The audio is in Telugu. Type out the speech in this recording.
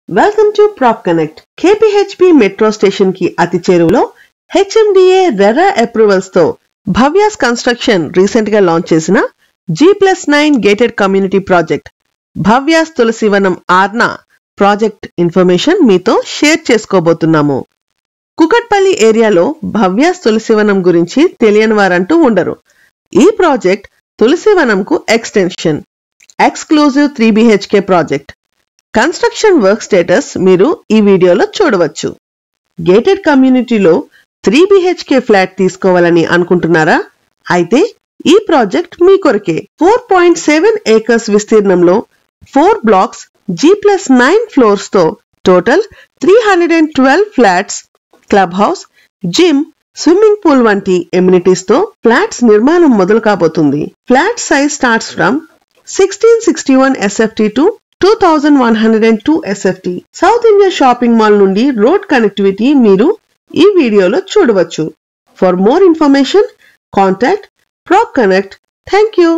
Welcome to Prop Connect. KPHB metro station కి అతి చేరువలో హెచ్ఎండిఏ రెరా అప్రూవల్స్ తో భవ్యాస్ కన్స్ట్రక్షన్ రీసెంట్ గా లాంచ్ చేసిన G+9 gated community project Bhavyas Tulasivanam Aarna project information మీతో షేర్ చేసుకోబోతున్నాము. కుకట్పల్లి ఏరియాలో భవ్యాస్ తులసివనం గురించి తెలియని వారంటూ ఉండరు. ఈ ప్రాజెక్ట్ తులసివనంకు extension, exclusive 3 BHK project. Construction work status మీరు ఈ వీడియోలో చూడవచ్చు. గేటెడ్ కమ్యూనిటీలో 3 BHK ఫ్లాట్ తీసుకోవాలని అనుకుంటున్నారా? అయితే ఈ ప్రాజెక్ట్ మీ కొరకే. 4.7 ఏకర్స్ విస్తీర్ణంలో 4 బ్లాక్స్ G+9 ఫ్లోర్స్ తో total 312 flats, club house, gym, swimming pool వంటి ఎమ్యూనిటీస్ తో ఫ్లాట్స్ నిర్మాణం మొదలు కాబోతుంది. Flat size starts from 1661 SFT to 2102 SFT. South India shopping mall నుండి రోడ్ కనెక్టివిటీ మీరు ఈ వీడియోలో చూడవచ్చు. For more information contact Prop Connect. Thank you.